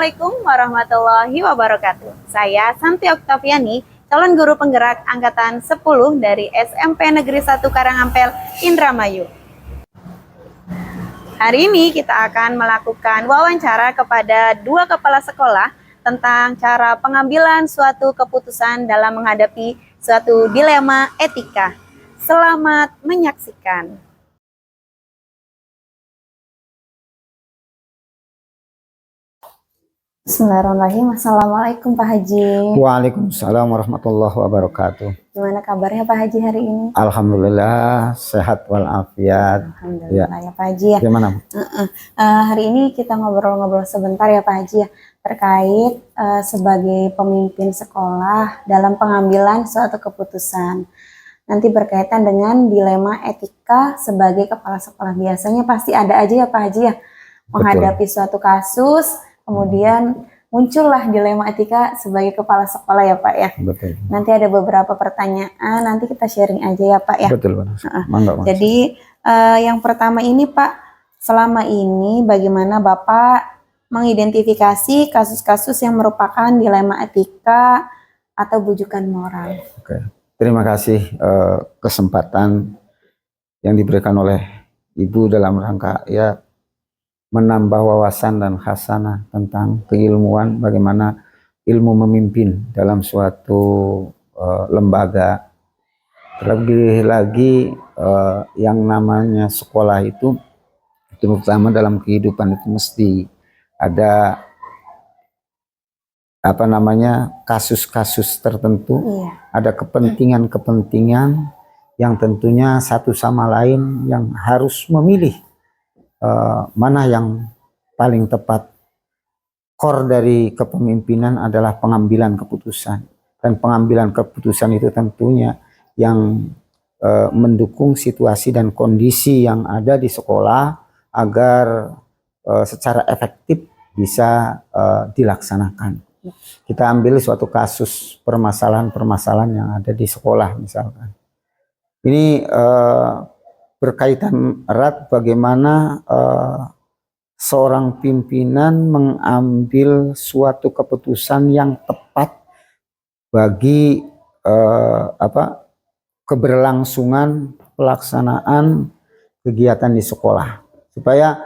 Assalamualaikum warahmatullahi wabarakatuh. Saya Santi Oktaviani, calon guru penggerak angkatan 10 dari SMP Negeri 1 Karangampel, Indramayu. Hari ini kita akan melakukan wawancara kepada 2 kepala sekolah tentang cara pengambilan suatu keputusan dalam menghadapi suatu dilema etika. Selamat menyaksikan. Bismillahirrahmanirrahim. Assalamualaikum Pak Haji. Waalaikumsalam warahmatullahi wabarakatuh. Gimana kabarnya Pak Haji hari ini? Alhamdulillah sehat walafiat. Alhamdulillah ya Pak Haji ya. Gimana? Hari ini kita ngobrol-ngobrol sebentar ya Pak Haji ya, terkait sebagai pemimpin sekolah dalam pengambilan suatu keputusan. Nanti berkaitan dengan dilema etika sebagai kepala sekolah. Biasanya pasti ada aja ya Pak Haji ya, menghadapi suatu kasus, kemudian muncullah dilema etika sebagai kepala sekolah ya Pak ya. Betul. Nanti ada beberapa pertanyaan, nanti kita sharing aja ya Pak ya. Betul Pak. Mangga, Jadi yang pertama ini Pak, selama ini bagaimana Bapak mengidentifikasi kasus-kasus yang merupakan dilema etika atau bujukan moral? Oke. Terima kasih kesempatan yang diberikan oleh Ibu dalam rangka ya menambah wawasan dan khasanah tentang keilmuan, bagaimana ilmu memimpin dalam suatu lembaga. Terlebih lagi yang namanya sekolah itu terutama dalam kehidupan itu mesti ada kasus-kasus tertentu, ada kepentingan-kepentingan yang tentunya satu sama lain yang harus memilih mana yang paling tepat. Core dari kepemimpinan adalah pengambilan keputusan, dan pengambilan keputusan itu tentunya yang mendukung situasi dan kondisi yang ada di sekolah agar secara efektif bisa dilaksanakan. Kita ambil suatu kasus permasalahan-permasalahan yang ada di sekolah misalkan. Ini berkaitan erat bagaimana seorang pimpinan mengambil suatu keputusan yang tepat bagi keberlangsungan pelaksanaan kegiatan di sekolah, supaya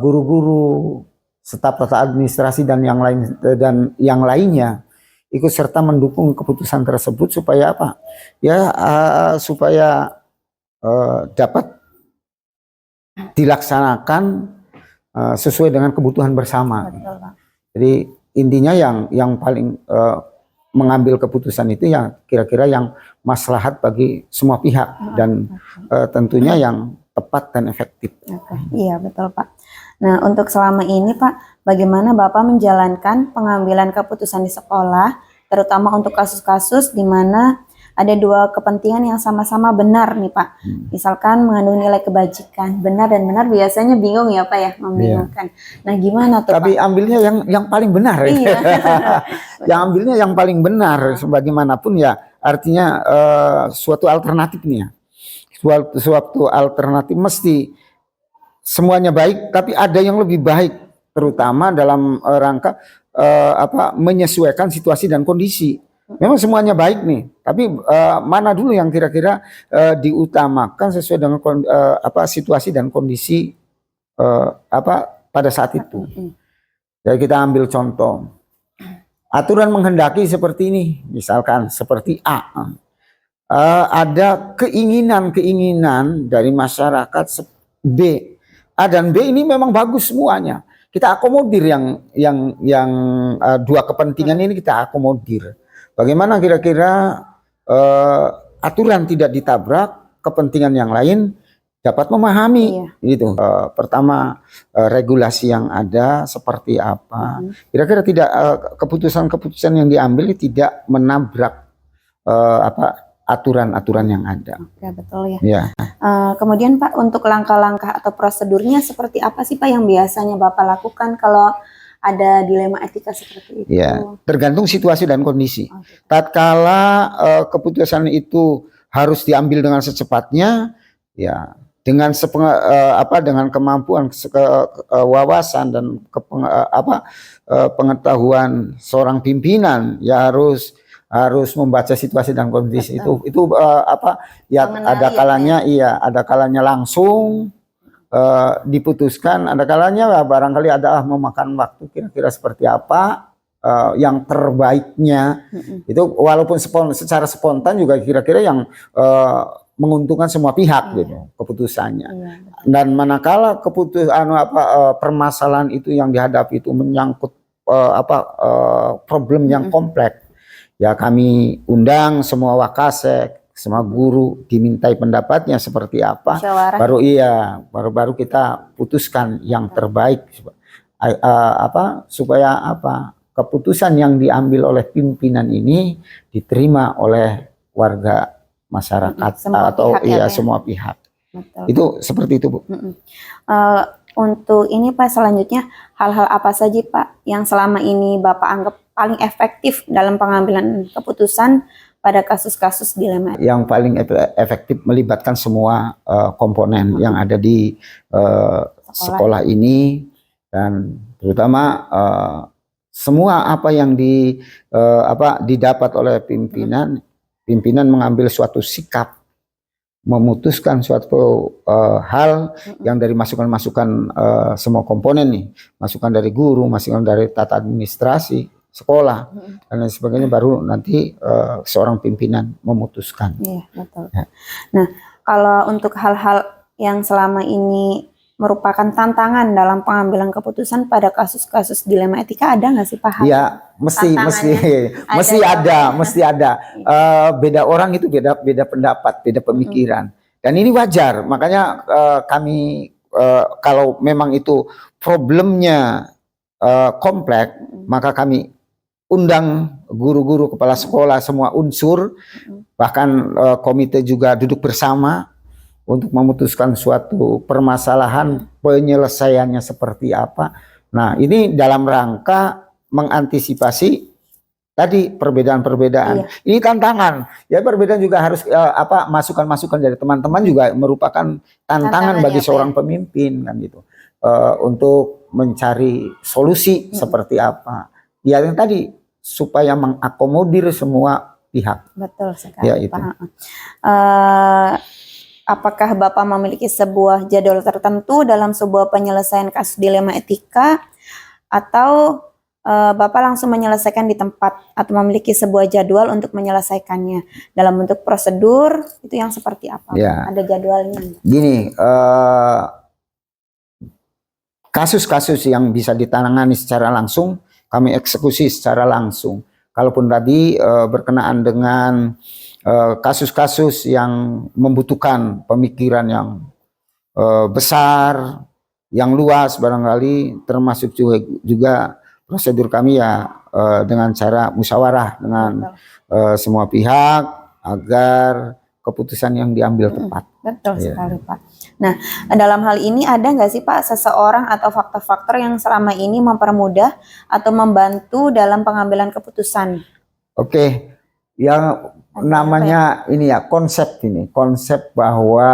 guru-guru, staf tata administrasi dan yang lainnya ikut serta mendukung keputusan tersebut supaya apa? Ya supaya dapat dilaksanakan sesuai dengan kebutuhan bersama. Betul, Pak. Jadi intinya yang paling mengambil keputusan itu yang kira-kira yang maslahat bagi semua pihak dan tentunya yang tepat dan efektif. Iya betul Pak. Nah untuk selama ini Pak, bagaimana Bapak menjalankan pengambilan keputusan di sekolah, terutama untuk kasus-kasus di mana ada 2 kepentingan yang sama-sama benar nih Pak. Misalkan mengandung nilai kebajikan, benar dan benar biasanya bingung ya Pak ya, membingungkan. Nah gimana tuh Tapi Pak? ambilnya yang paling benar. Iya. Yang ambilnya yang paling benar, sebagaimanapun ya artinya suatu alternatif nih ya. Suatu alternatif mesti semuanya baik, tapi ada yang lebih baik, terutama dalam rangka menyesuaikan situasi dan kondisi. Memang semuanya baik nih, tapi mana dulu yang kira-kira diutamakan sesuai dengan situasi dan kondisi pada saat itu. Jadi kita ambil contoh, aturan menghendaki seperti ini, misalkan seperti A. Ada keinginan dari masyarakat B. A dan B ini memang bagus semuanya. Kita akomodir yang 2 kepentingan ini kita akomodir. Bagaimana kira-kira aturan tidak ditabrak, kepentingan yang lain dapat memahami gitu. Pertama regulasi yang ada seperti apa. Kira-kira tidak keputusan-keputusan yang diambil tidak menabrak aturan-aturan yang ada. Oke, betul ya. Kemudian Pak, untuk langkah-langkah atau prosedurnya seperti apa sih Pak yang biasanya Bapak lakukan kalau ada dilema etika seperti itu? Ya, tergantung situasi dan kondisi. Tatkala keputusan itu harus diambil dengan secepatnya, ya dengan dengan kemampuan wawasan dan pengetahuan seorang pimpinan ya harus membaca situasi dan kondisi itu ya ada kalanya ada kalanya langsung diputuskan, ada kalanya barangkali ada memakan waktu kira-kira seperti apa yang terbaiknya itu walaupun secara spontan juga kira-kira yang menguntungkan semua pihak gitu keputusannya. Dan manakala permasalahan itu yang dihadapi itu menyangkut problem yang kompleks, ya kami undang semua wakasek, semua guru dimintai pendapatnya seperti apa, baru kita putuskan yang terbaik supaya keputusan yang diambil oleh pimpinan ini diterima oleh warga masyarakat semua pihak. Betul. Itu seperti itu, Bu. Untuk ini Pak, selanjutnya hal-hal apa saja Pak yang selama ini Bapak anggap paling efektif dalam pengambilan keputusan pada kasus-kasus dilema? Yang paling efektif melibatkan semua komponen yang ada di sekolah ini, dan terutama semua apa yang didapat oleh pimpinan mengambil suatu sikap, memutuskan suatu hal yang dari masukan-masukan semua komponen nih, masukan dari guru, masukan dari tata administrasi sekolah dan lain sebagainya, baru nanti seorang pimpinan memutuskan. Iya, betul. Ya. Nah, kalau untuk hal-hal yang selama ini merupakan tantangan dalam pengambilan keputusan pada kasus-kasus dilema etika, ada nggak sih Pak? Iya, mesti ada. Beda orang itu beda pendapat, beda pemikiran, dan ini wajar. Makanya kami kalau memang itu problemnya kompleks, maka kami undang guru-guru, kepala sekolah, semua unsur, bahkan komite juga duduk bersama untuk memutuskan suatu permasalahan, penyelesaiannya seperti apa. Nah, ini dalam rangka mengantisipasi tadi perbedaan-perbedaan. Ini tantangan. Ya, perbedaan juga harus masukan-masukan dari teman-teman juga merupakan tantangan bagi seorang pemimpin kan gitu. Untuk mencari solusi seperti apa. Ya, yang tadi supaya mengakomodir semua pihak. Betul sekali, ya, itu. Pak. Apakah Bapak memiliki sebuah jadwal tertentu dalam sebuah penyelesaian kasus dilema etika, atau Bapak langsung menyelesaikan di tempat, atau memiliki sebuah jadwal untuk menyelesaikannya dalam bentuk prosedur, itu yang seperti apa? Ya. Ada jadwalnya? Gini, kasus-kasus yang bisa ditangani secara langsung, kami eksekusi secara langsung. Kalaupun tadi berkenaan dengan kasus-kasus yang membutuhkan pemikiran yang besar, yang luas barangkali, termasuk juga prosedur kami ya dengan cara musyawarah dengan semua pihak agar keputusan yang diambil tepat. Betul sekali, Pak. Nah, dalam hal ini ada nggak sih Pak seseorang atau faktor-faktor yang selama ini mempermudah atau membantu dalam pengambilan keputusan? Oke, yang namanya ini ya konsep bahwa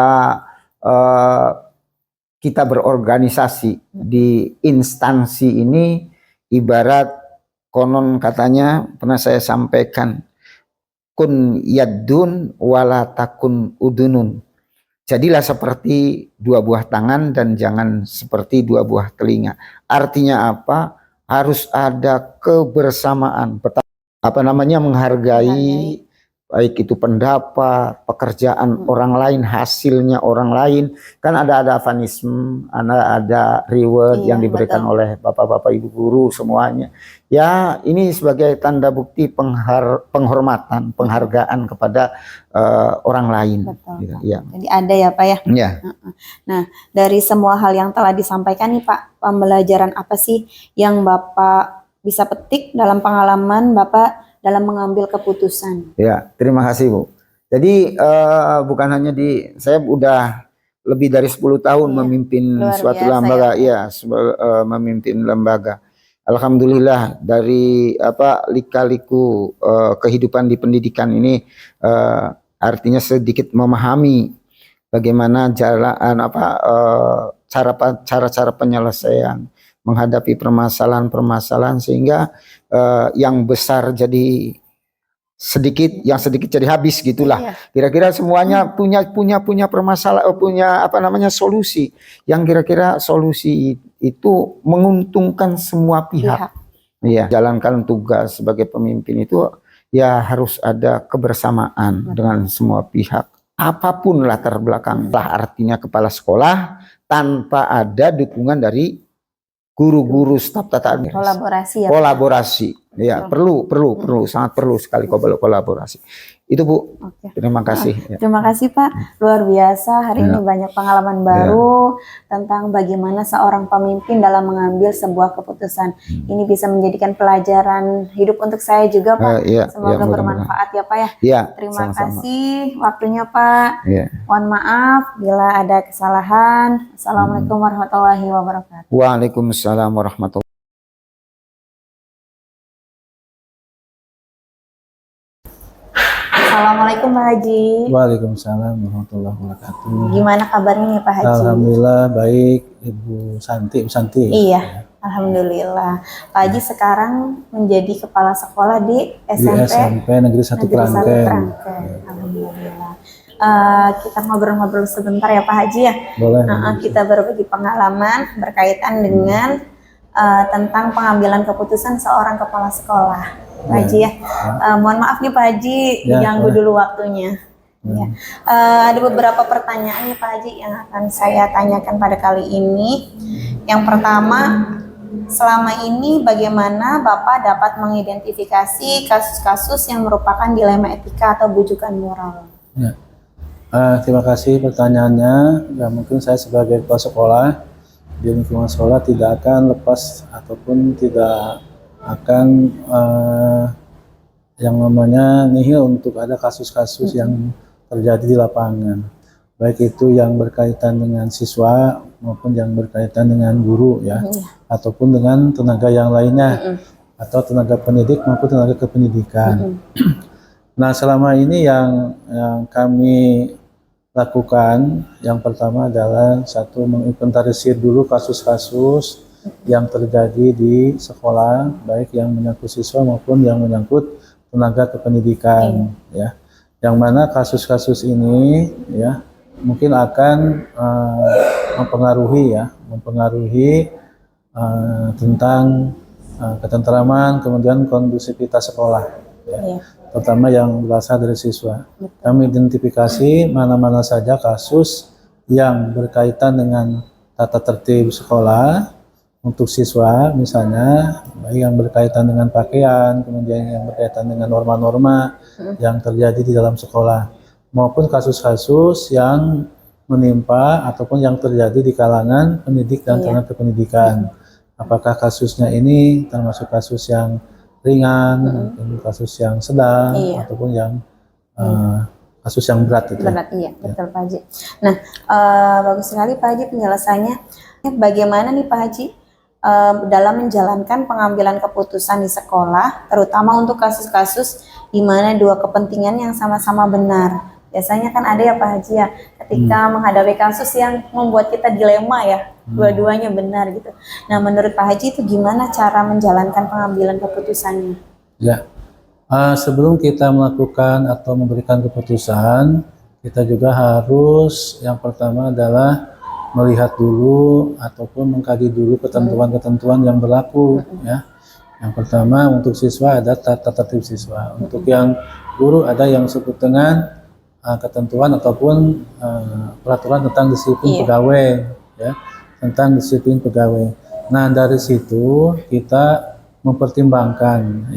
kita berorganisasi di instansi ini ibarat konon katanya pernah saya sampaikan, kun yadun wala takun udunun. Jadilah seperti dua buah tangan dan jangan seperti dua buah telinga. Artinya apa? Harus ada kebersamaan, menghargai baik itu pendapat, pekerjaan orang lain, hasilnya orang lain. Kan ada vanisme, ada reward yang diberikan oleh bapak-bapak ibu guru semuanya. Ya, ini sebagai tanda bukti penghormatan, penghargaan kepada orang lain. Betul. Ya. Jadi ada ya Pak ya? Ya. Nah, dari semua hal yang telah disampaikan nih Pak, pembelajaran apa sih yang Bapak bisa petik dalam pengalaman Bapak dalam mengambil keputusan? Ya, terima kasih Bu. Jadi bukan hanya saya udah lebih dari 10 tahun memimpin suatu lembaga, memimpin lembaga. Alhamdulillah dari lika-liku kehidupan di pendidikan ini artinya sedikit memahami bagaimana jalan cara-cara penyelesaian menghadapi permasalahan-permasalahan sehingga yang besar jadi sedikit, yang sedikit jadi habis gitulah. Iya. Kira-kira semuanya punya permasalahan, punya solusi yang kira-kira solusi itu menguntungkan semua pihak. Iya, jalankan tugas sebagai pemimpin itu ya harus ada kebersamaan dengan semua pihak. Apapun latar belakang, artinya kepala sekolah tanpa ada dukungan dari guru-guru, staf tata negara. Kolaborasi ya. Kolaborasi. Ya, perlu sangat perlu sekali kolaborasi. Itu Bu. Oke. Terima kasih. Ya. Terima kasih Pak, luar biasa hari ini banyak pengalaman baru tentang bagaimana seorang pemimpin dalam mengambil sebuah keputusan. Ini bisa menjadikan pelajaran hidup untuk saya juga Pak. Semoga bermanfaat ya Pak ya. Ya, terima kasih waktunya Pak. Ya. Mohon maaf bila ada kesalahan. Assalamualaikum warahmatullahi wabarakatuh. Waalaikumsalam warahmatullahi. Assalamualaikum Pak Haji. Waalaikumsalam warahmatullahi wabarakatuh. Gimana kabarnya nih Pak Haji? Alhamdulillah baik, Ibu Santi. Iya, alhamdulillah. Pak Haji sekarang menjadi kepala sekolah di SMP, Negeri 1 Klangken. Alhamdulillah. Kita ngobrol-ngobrol sebentar ya Pak Haji ya. Boleh. Kita berbagi pengalaman berkaitan dengan tentang pengambilan keputusan seorang kepala sekolah. Pak Haji ya. Mohon maaf nih Pak Haji, diganggu dulu waktunya. Ya. Ada beberapa pertanyaan nih Pak Haji yang akan saya tanyakan pada kali ini. Yang pertama, selama ini bagaimana Bapak dapat mengidentifikasi kasus-kasus yang merupakan dilema etika atau bujukan moral? Ya. Terima kasih pertanyaannya. Ya, mungkin saya sebagai kepala sekolah di lingkungan sekolah tidak akan lepas ataupun tidak akan yang namanya nihil untuk ada kasus-kasus yang terjadi di lapangan, baik itu yang berkaitan dengan siswa maupun yang berkaitan dengan guru ya, ataupun dengan tenaga yang lainnya atau tenaga pendidik maupun tenaga kependidikan. Nah, selama ini yang kami lakukan, yang pertama adalah satu, menginventarisir dulu kasus-kasus yang terjadi di sekolah, baik yang menyangkut siswa maupun yang menyangkut tenaga kependidikan, ya. Yang mana kasus-kasus ini, ya, mungkin akan mempengaruhi tentang ketentraman, kemudian kondusivitas sekolah, ya. Terutama yang berasal dari siswa. Kami identifikasi mana-mana saja kasus yang berkaitan dengan tata tertib sekolah untuk siswa, misalnya baik yang berkaitan dengan pakaian, kemudian yang berkaitan dengan norma-norma yang terjadi di dalam sekolah, maupun kasus-kasus yang menimpa ataupun yang terjadi di kalangan pendidik dan tenaga kependidikan. Apakah kasusnya ini termasuk kasus yang ringan, kasus yang sedang, ataupun yang kasus yang berat itu. Berat, iya, betul Pak Haji. Nah, bagus sekali Pak Haji penjelasannya. Bagaimana nih Pak Haji dalam menjalankan pengambilan keputusan di sekolah, terutama untuk kasus-kasus di mana dua kepentingan yang sama-sama benar. Biasanya kan ada ya Pak Haji ya, ketika menghadapi kasus yang membuat kita dilema ya, dua-duanya benar gitu. Nah, menurut Pak Haji itu gimana cara menjalankan pengambilan keputusannya? Ya, sebelum kita melakukan atau memberikan keputusan, kita juga harus yang pertama adalah melihat dulu ataupun mengkaji dulu ketentuan-ketentuan yang berlaku, ya. Yang pertama untuk siswa ada tata tertib siswa, untuk yang guru ada yang disebut dengan ketentuan ataupun peraturan tentang disiplin pegawai, ya, tentang disiplin pegawai. Nah, dari situ kita mempertimbangkan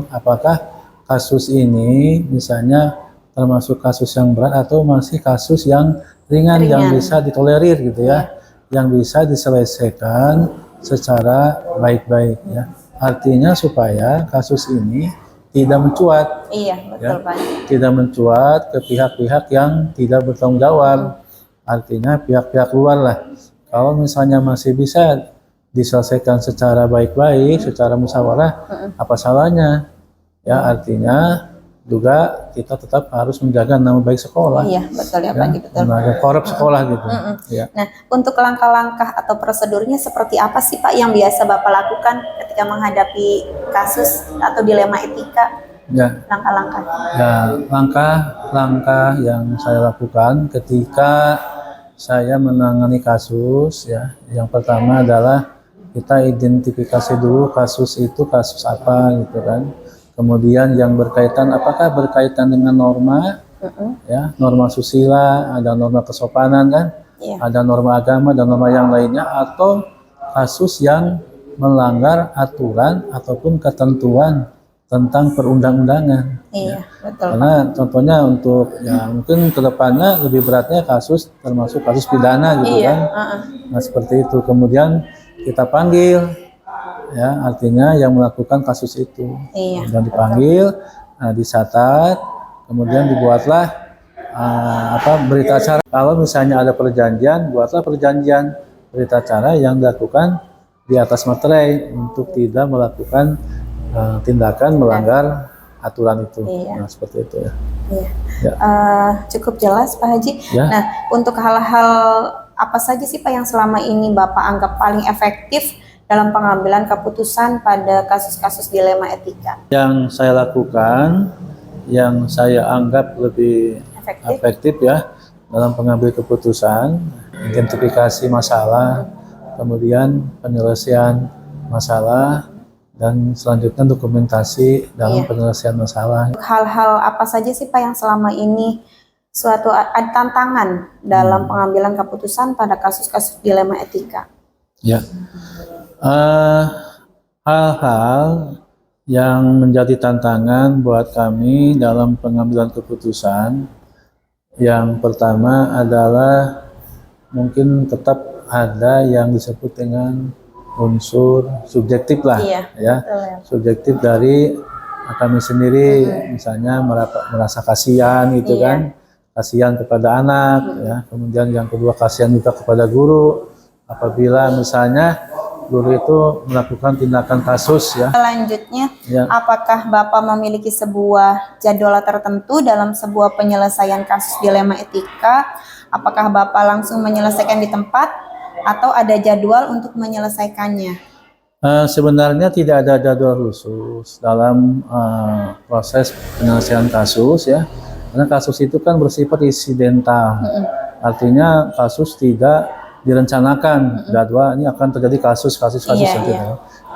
apakah kasus ini misalnya termasuk kasus yang berat atau masih kasus yang ringan. Yang bisa ditolerir gitu ya, yang bisa diselesaikan secara baik-baik ya. Artinya supaya kasus ini tidak mencuat, betul Pak. Tidak mencuat ke pihak-pihak yang tidak bertanggung jawab. Artinya pihak-pihak luar lah. Kalau misalnya masih bisa diselesaikan secara baik-baik, secara musyawarah, apa salahnya? Ya, artinya juga kita tetap harus menjaga nama baik sekolah. Iya, betul ya Pak Haji, betul. Menjaga korup sekolah gitu. Ya. Nah, untuk langkah-langkah atau prosedurnya seperti apa sih Pak yang biasa Bapak lakukan ketika menghadapi kasus atau dilema etika? Ya. Langkah-langkah. Ya, langkah-langkah yang saya lakukan ketika saya menangani kasus, ya, yang pertama adalah kita identifikasi dulu kasus itu kasus apa gitu kan. Kemudian yang berkaitan, apakah berkaitan dengan norma, ya, norma susila, ada norma kesopanan kan, ada norma agama dan norma yang lainnya, atau kasus yang melanggar aturan ataupun ketentuan tentang perundang-undangan. Iya, betul. Karena contohnya untuk ya mungkin kedepannya lebih beratnya kasus termasuk kasus pidana gitu kan. Nah seperti itu. Kemudian kita panggil, ya artinya yang melakukan kasus itu. Dan dipanggil, dicatat, kemudian dibuatlah berita acara. Kalau misalnya ada perjanjian, buatlah perjanjian berita acara yang dilakukan di atas materai untuk tidak melakukan tindakan melanggar aturan itu. Nah seperti itu ya. Ya. Cukup jelas Pak Haji. Ya. Nah untuk hal-hal apa saja sih Pak yang selama ini Bapak anggap paling efektif dalam pengambilan keputusan pada kasus-kasus dilema etika? Yang saya lakukan, yang saya anggap lebih efektif ya dalam pengambil keputusan, identifikasi masalah, kemudian penyelesaian masalah, dan selanjutnya dokumentasi dalam penyelesaian masalah. Hal-hal apa saja sih Pak yang selama ini suatu tantangan dalam pengambilan keputusan pada kasus-kasus dilema etika? Ya, hal-hal yang menjadi tantangan buat kami dalam pengambilan keputusan, yang pertama adalah mungkin tetap ada yang disebut dengan unsur subjektif lah, ya, subjektif dari kami sendiri, misalnya merasa kasihan gitu kan, kasihan kepada anak, ya, kemudian yang kedua kasihan juga kepada guru apabila misalnya guru itu melakukan tindakan kasus ya. Selanjutnya, apakah Bapak memiliki sebuah jadwal tertentu dalam sebuah penyelesaian kasus dilema etika? Apakah Bapak langsung menyelesaikan di tempat atau ada jadwal untuk menyelesaikannya? Sebenarnya tidak ada jadwal khusus dalam proses penyelesaian kasus ya, karena kasus itu kan bersifat insidental, artinya kasus tidak direncanakan jadwal ini akan terjadi kasus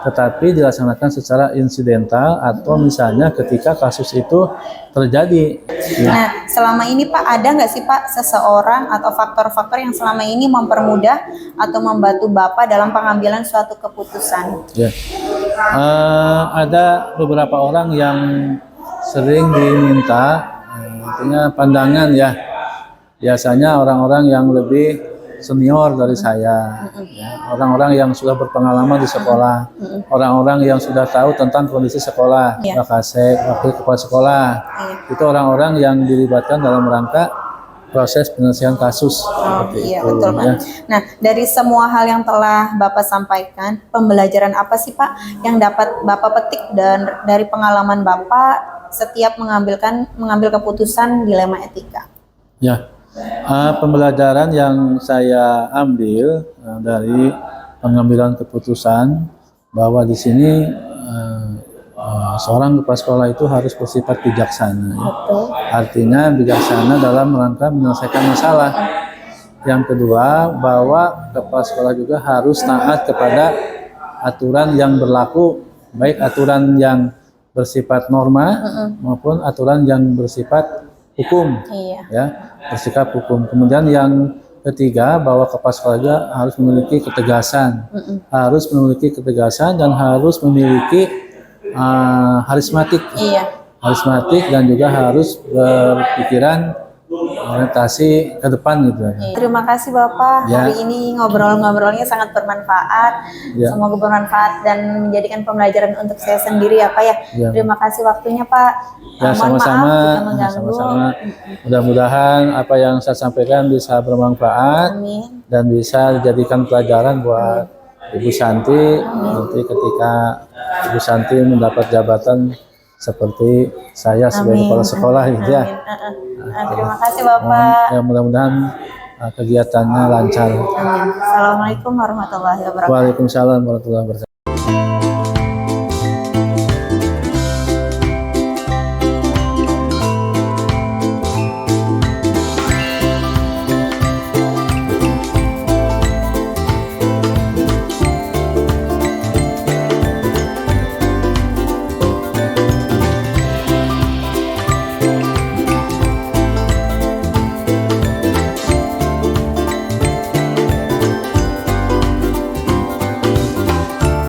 tetapi dilaksanakan secara insidental atau misalnya ketika kasus itu terjadi. Nah, selama ini Pak ada nggak sih Pak seseorang atau faktor-faktor yang selama ini mempermudah atau membantu Bapak dalam pengambilan suatu keputusan? Ya, ada beberapa orang yang sering diminta, artinya pandangan ya. Biasanya orang-orang yang lebih senior dari saya, orang-orang yang sudah berpengalaman di sekolah, orang-orang yang sudah tahu tentang kondisi sekolah, Wakasek, wakil kepala sekolah, itu orang-orang yang dilibatkan dalam rangka proses penyelesaian kasus. Betul Pak. Nah, dari semua hal yang telah Bapak sampaikan, pembelajaran apa sih Pak yang dapat Bapak petik dan dari pengalaman Bapak setiap mengambil keputusan dilema etika? Ya. Pembelajaran yang saya ambil dari pengambilan keputusan bahwa di sini seorang kepala sekolah itu harus bersifat bijaksana. Ya. Artinya bijaksana dalam rangka menyelesaikan masalah. Yang kedua, bahwa kepala sekolah juga harus taat kepada aturan yang berlaku, baik aturan yang bersifat norma maupun aturan yang bersifat hukum, ya, bersikap hukum. Kemudian yang ketiga, bahwa kepala sekolah juga harus memiliki ketegasan, dan harus memiliki harismatik, dan juga harus berpikiran orientasi ke depan gitu. Terima kasih Bapak, hari ini ngobrol-ngobrolnya sangat bermanfaat. Semoga bermanfaat dan menjadikan pembelajaran untuk saya sendiri ya Pak ya. Terima kasih waktunya Pak. Sama-sama. Mudah-mudahan apa yang saya sampaikan bisa bermanfaat. Dan bisa dijadikan pelajaran buat Ibu Santi nanti ketika Ibu Santi mendapat jabatan seperti saya sebagai kepala sekolah gitu ya. Terima kasih Bapak. Ya, mudah-mudahan kegiatannya lancar. Amin. Assalamualaikum warahmatullahi wabarakatuh. Waalaikumsalam warahmatullahi wabarakatuh.